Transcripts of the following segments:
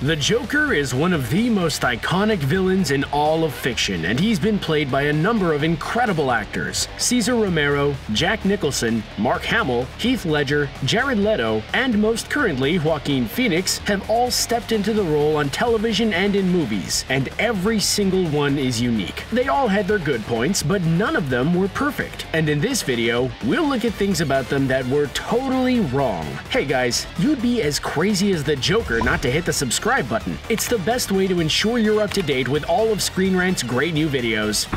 The Joker is one of the most iconic villains in all of fiction, and he's been played by a number of incredible actors. Cesar Romero, Jack Nicholson, Mark Hamill, Heath Ledger, Jared Leto, and most currently Joaquin Phoenix have all stepped into the role on television and in movies, and every single one is unique. They all had their good points, but none of them were perfect. And in this video, we'll look at things about them that were totally wrong. Hey guys, you'd be as crazy as the Joker not to hit the subscribe button. It's the best way to ensure you're up to date with all of ScreenRant's great new videos.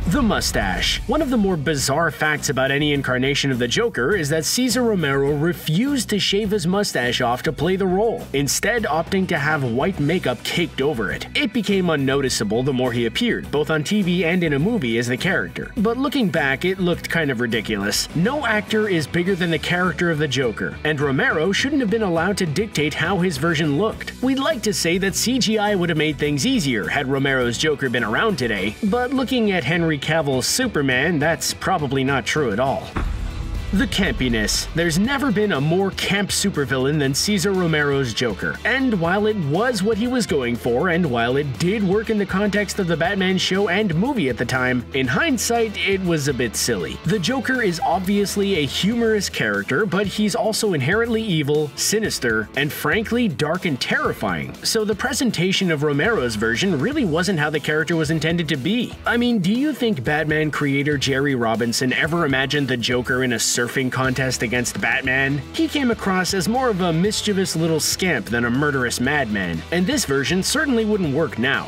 The mustache. One of the more bizarre facts about any incarnation of the Joker is that Cesar Romero refused to shave his mustache off to play the role, instead opting to have white makeup caked over it. It became unnoticeable the more he appeared, both on TV and in a movie as the character. But looking back, it looked kind of ridiculous. No actor is bigger than the character of the Joker, and Romero shouldn't have been allowed to dictate how his version looked. We'd like to say that CGI would have made things easier had Romero's Joker been around today, but looking at Henry Cavill's Superman, that's probably not true at all. The campiness. There's never been a more camp supervillain than Cesar Romero's Joker. And while it was what he was going for, and while it did work in the context of the Batman show and movie at the time, in hindsight, it was a bit silly. The Joker is obviously a humorous character, but he's also inherently evil, sinister, and frankly dark and terrifying. So the presentation of Romero's version really wasn't how the character was intended to be. I mean, do you think Batman creator Jerry Robinson ever imagined the Joker in a surfing contest against Batman? He came across as more of a mischievous little scamp than a murderous madman, and this version certainly wouldn't work now.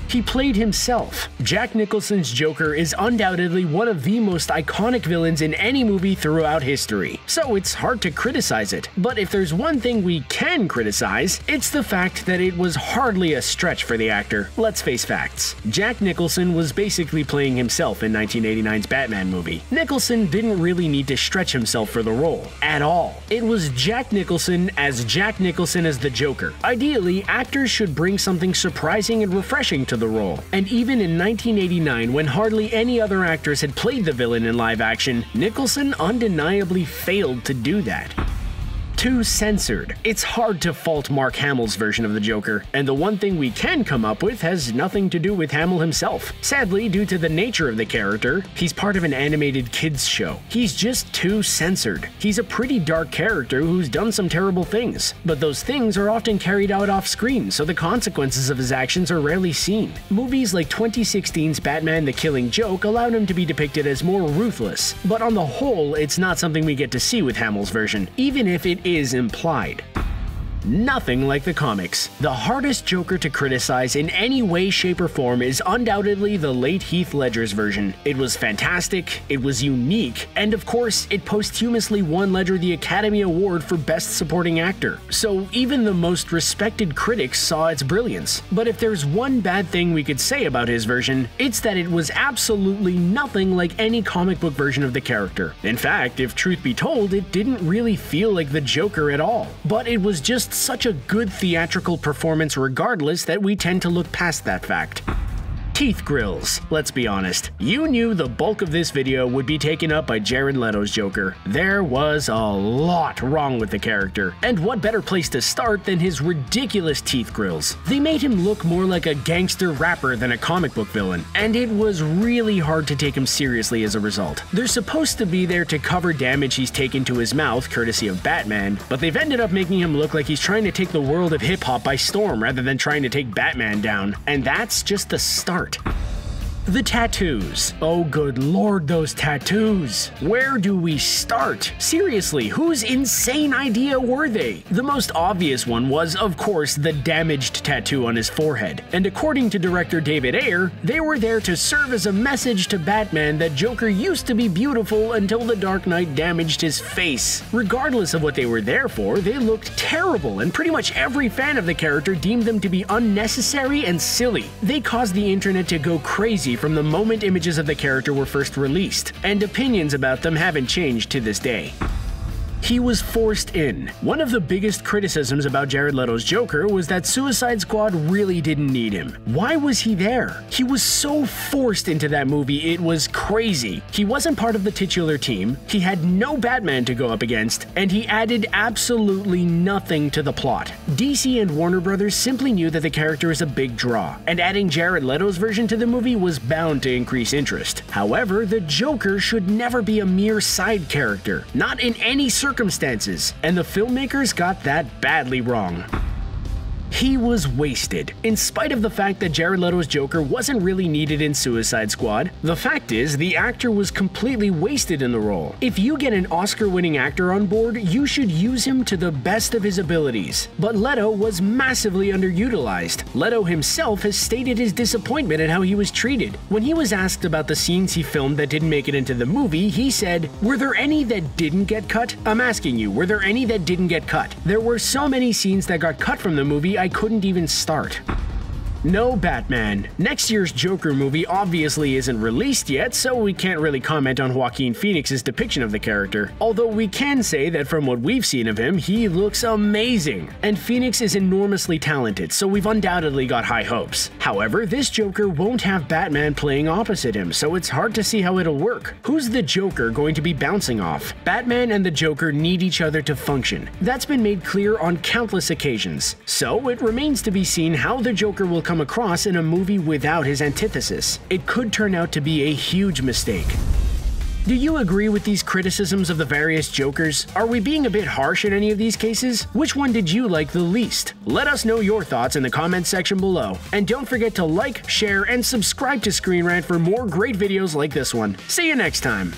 He played himself. Jack Nicholson's Joker is undoubtedly one of the most iconic villains in any movie throughout history, so it's hard to criticize it. But if there's one thing we can criticize, it's the fact that it was hardly a stretch for the actor. Let's face facts. Jack Nicholson was basically playing himself in 1989's Batman movie. Nicholson didn't really need to stretch himself for the role, at all. It was Jack Nicholson as the Joker. Ideally, actors should bring something surprising and refreshing to the role. And even in 1989, when hardly any other actors had played the villain in live action, Nicholson undeniably failed to do that. Too censored. It's hard to fault Mark Hamill's version of the Joker, and the one thing we can come up with has nothing to do with Hamill himself. Sadly, due to the nature of the character, he's part of an animated kids show. He's just too censored. He's a pretty dark character who's done some terrible things, but those things are often carried out off screen, so the consequences of his actions are rarely seen. Movies like 2016's Batman: The Killing Joke allowed him to be depicted as more ruthless, but on the whole, it's not something we get to see with Hamill's version, even if it is implied. Nothing like the comics. The hardest Joker to criticize in any way, shape, or form is undoubtedly the late Heath Ledger's version. It was fantastic, it was unique, and of course, it posthumously won Ledger the Academy Award for Best Supporting Actor. So even the most respected critics saw its brilliance. But if there's one bad thing we could say about his version, it's that it was absolutely nothing like any comic book version of the character. In fact, if truth be told, it didn't really feel like the Joker at all. But it was just such a good theatrical performance regardless that we tend to look past that fact. Teeth grills. Let's be honest, you knew the bulk of this video would be taken up by Jared Leto's Joker. There was a lot wrong with the character, and what better place to start than his ridiculous teeth grills. They made him look more like a gangster rapper than a comic book villain, and it was really hard to take him seriously as a result. They're supposed to be there to cover damage he's taken to his mouth, courtesy of Batman, but they've ended up making him look like he's trying to take the world of hip-hop by storm rather than trying to take Batman down, and that's just the start. The tattoos. Oh good lord, those tattoos. Where do we start? Seriously, whose insane idea were they? The most obvious one was, of course, the damaged tattoo on his forehead. And according to director David Ayer, they were there to serve as a message to Batman that Joker used to be beautiful until the Dark Knight damaged his face. Regardless of what they were there for, they looked terrible, and pretty much every fan of the character deemed them to be unnecessary and silly. They caused the internet to go crazy from the moment images of the character were first released, and opinions about them haven't changed to this day. He was forced in. One of the biggest criticisms about Jared Leto's Joker was that Suicide Squad really didn't need him. Why was he there? He was so forced into that movie, it was crazy. He wasn't part of the titular team, he had no Batman to go up against, and he added absolutely nothing to the plot. DC and Warner Brothers simply knew that the character is a big draw, and adding Jared Leto's version to the movie was bound to increase interest. However, the Joker should never be a mere side character, not in any circumstances, and the filmmakers got that badly wrong. He was wasted. In spite of the fact that Jared Leto's Joker wasn't really needed in Suicide Squad, the fact is the actor was completely wasted in the role. If you get an Oscar-winning actor on board, you should use him to the best of his abilities. But Leto was massively underutilized. Leto himself has stated his disappointment at how he was treated. When he was asked about the scenes he filmed that didn't make it into the movie, he said, "Were there any that didn't get cut? I'm asking you, were there any that didn't get cut? There were so many scenes that got cut from the movie I couldn't even start." No Batman. Next year's Joker movie obviously isn't released yet, so we can't really comment on Joaquin Phoenix's depiction of the character. Although we can say that from what we've seen of him, he looks amazing. And Phoenix is enormously talented, so we've undoubtedly got high hopes. However, this Joker won't have Batman playing opposite him, so it's hard to see how it'll work. Who's the Joker going to be bouncing off? Batman and the Joker need each other to function. That's been made clear on countless occasions. So it remains to be seen how the Joker will come across in a movie without his antithesis. It could turn out to be a huge mistake. Do you agree with these criticisms of the various Jokers? Are we being a bit harsh in any of these cases? Which one did you like the least? Let us know your thoughts in the comments section below. And don't forget to like, share, and subscribe to ScreenRant for more great videos like this one. See you next time!